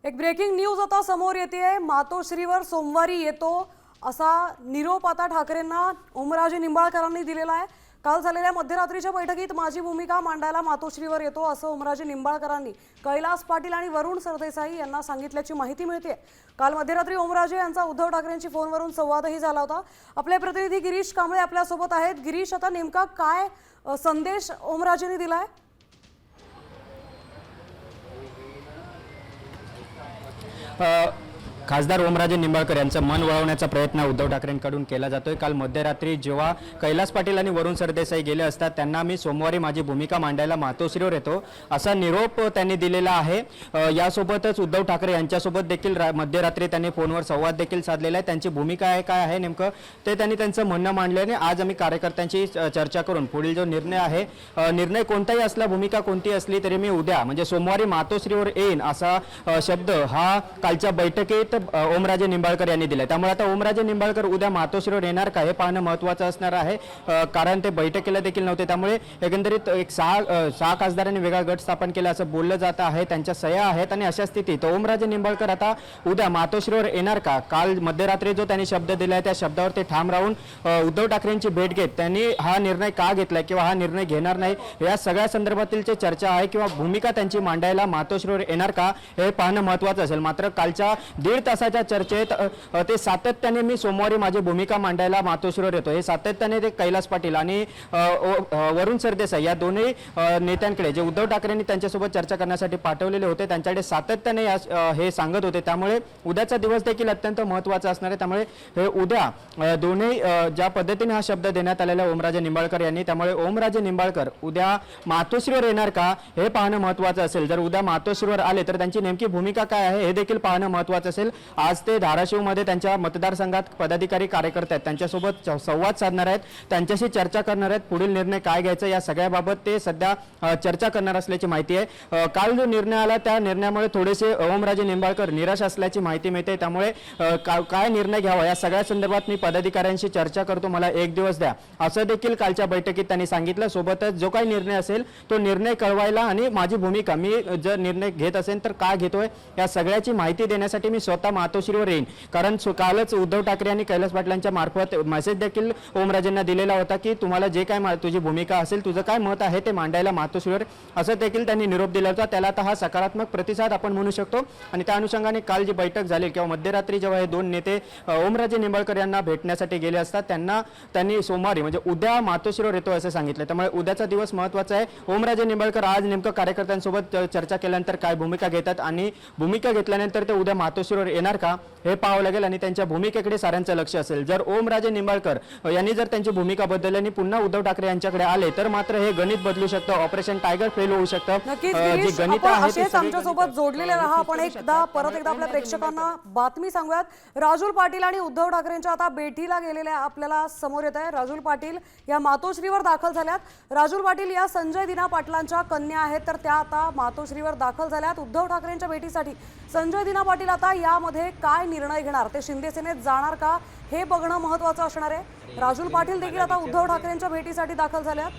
एक breaking news आता समोर येते। मातोश्रीवर सोमवारी येतो असा निरोप आता ठाकरेंना ओमराजे निंबाळकरांनी दिलेला आहे। काल झालेल्या मध्यरात्रीच्या बैठकीत माझी भूमिका मांडायला मातोश्रीवर येतो असं ओमराजे निंबाळकरांनी कैलास पाटील आणि वरुण सरदेसाई यांना सांगितल्याची माहिती मिळते। काल मध्यरात्री ओमराजे यांचा उद्धव ठाकरेंची फोनवरून संवादही झाला होता। आपले प्रतिनिधी गिरीश कांबळे आपल्या सोबत आहेत। गिरीश, आता नेमका काय संदेश ओमराजेंनी दिलाय? खासदार ओमराजे निंबाळकर यांचं मन वळवण्याचा प्रयत्न उद्धव ठाकरेंकडून केला जातोय। काल मध्यरात्री जेव्हा कैलास पाटील आणि वरुण सरदेसाई गेले असतात त्यांना मी सोमवारी माझी भूमिका मांडायला मातोश्रीवर येतो असा निरोप त्यांनी दिलेला आहे। यासोबतच उद्धव ठाकरे यांच्यासोबत देखील मध्यरात्री त्यांनी फोनवर संवाद देखील साधलेला आहे। त्यांची भूमिका काय आहे नेमकं ते त्यांनी त्यांचं म्हणणं मांडल्याने आज आम्ही कार्यकर्त्यांची चर्चा करून पुढील जो निर्णय आहे, निर्णय कोणताही असला, भूमिका कोणती असली तरी मी उद्या म्हणजे सोमवारी मातोश्रीवर येईन असा शब्द हा कालच्या बैठकीत ओमराजे निंबाळकर यांनी दिले। त्यामुळे आता ओमराजे निंबाळकर उद्या मातोश्रीवर येणार का हे पाहणं महत्त्वाचं असणार आहे, कारण ते बैठकीला देखील नव्हते। त्यामुळे एकंदरीत एक सहा खासदारांनी वेगळा गट स्थापन केला असं बोललं जात आहे, त्यांच्या सह्या आहेत आणि अशा स्थितीत ओमराजे निंबाळकर आता उद्या मातोश्रीवर येणार का? काल मध्यरात्री जो त्यांनी शब्द दिलाय त्या शब्दावर ते ठाम राहून उद्धव ठाकरेंची भेट घेत त्यांनी हा निर्णय का घेतलाय किंवा हा निर्णय घेणार नाही या सगळ्या संदर्भातील जे चर्चा आहे किंवा भूमिका त्यांची मांडायला मातोश्रीवर येणार का हे पाहणं महत्त्वाचं असेल। मात्र कालच्या 1.5 तासाच्या चर्चेत ते सातत्याने मी सोमवारी माझी भूमिका मांडायला मातोश्रीवर येतो हे सातत्याने ते कैलास पाटील आणि वरुण सरदेसाई या दोन्ही नेत्यांकडे जे उद्धव ठाकरेंनी त्यांच्यासोबत चर्चा करण्यासाठी पाठवलेले होते त्यांच्याकडे सातत्याने हे सांगत होते। त्यामुळे उद्याचा दिवस देखील अत्यंत महत्त्वाचा असणार आहे। त्यामुळे हे उद्या दोन्ही ज्या पद्धतीने हा शब्द देण्यात आलेला ओमराजे निंबाळकर यांनी, त्यामुळे ओमराजे निंबाळकर उद्या मातोश्रीवर येणार का हे पाहणं महत्त्वाचं असेल। जर उद्या मातोश्रीवर आले तर त्यांची नेमकी भूमिका काय आहे हे देखील पाहणं महत्त्वाचं असेल। आज ते धाराशिवमध्ये त्यांच्या मतदारसंघात पदाधिकारी कार्यकर्ते आहेत त्यांच्यासोबत संवाद साधणार आहेत, त्यांच्याशी चर्चा करणार आहेत, पुढील निर्णय काय घ्यायचा या सगळ्याबाबत ते सध्या चर्चा करणार असल्याची माहिती आहे। काल जो निर्णय आला त्या निर्णयामुळे थोडेसे ओमराजे निंबाळकर निराश असल्याची माहिती मिळते। त्यामुळे काय निर्णय घ्यावा या सगळ्या संदर्भात मी पदाधिकाऱ्यांशी चर्चा करतो, मला 1 दिवस द्या असं देखील कालच्या बैठकीत त्यांनी सांगितलं। सोबतच जो काही निर्णय असेल तो निर्णय कळवायला आणि माझी भूमिका मी जर निर्णय घेत असेल तर का घेतोय या सगळ्याची माहिती देण्यासाठी मी स्वतः मातोश्रीवर येईन। कारण कालच उद्धव ठाकरे आणि कैलास पाटलांच्या मार्फत मेसेज देखील ओमराजेंना दिलेला होता की तुम्हाला जे काय तुझी भूमिका असेल, तुझं काय मत आहे ते मांडायला मातोश्रीवर असं देखील त्यांनी निरोप दिला होता। त्याला आता हा सकारात्मक प्रतिसाद आपण म्हणू शकतो आणि त्या अनुषंगाने काल जी बैठक झाली किंवा मध्यरात्री जेव्हा हे दोन नेते ओमराजे निंबाळकर यांना भेटण्यासाठी गेले असतात त्यांनी सोमवारी म्हणजे उद्या मातोश्रीवर येतो असं सांगितलं। त्यामुळे उद्याचा दिवस महत्त्वाचा आहे। ओमराजे निंबाळकर आज नेमकं कार्यकर्त्यांसोबत चर्चा केल्यानंतर काय भूमिका घेतात आणि भूमिका घेतल्यानंतर ते उद्या मातोश्रीवर येणार का हे पाहावं लागेल आणि त्यांच्या भूमिकेकडे साऱ्यांचं लक्ष असेल। जर ओमराजे निंबाळकर यांनी जर त्यांची भूमिका बदलली आणि पुन्हा उद्धव ठाकरे यांच्याकडे आले तर मात्र हे गणित बदलू शकतं, ऑपरेशन टायगर फेल होऊ शकतं। नक्कीच गणित आमच्या सोबत जोडलेले राहा। आपण परत एकदा आपल्या प्रेक्षकांना बातमी सांगूयात। राजूल पाटील आणि उद्धव ठाकरेंच्या आता भेटीला गेलेल्या आपल्याला समोर येत आहे। राजूल पाटील या मातोश्रीवर दाखल झाल्यात। राजूल पाटील या संजय दिना पाटलांच्या कन्या आहेत तर त्या आता मातोश्रीवर दाखल झाल्यात उद्धव ठाकरेंच्या भेटीसाठी। संजय दिना पाटील आता यामध्ये काय निर्णय घेणार, ते शिंदे सेनेत जाणार का हे बघणं महत्त्वाचं असणार आहे। राजूल पाटील देखील आता उद्धव ठाकरेंच्या भेटीसाठी दाखल झाल्यात।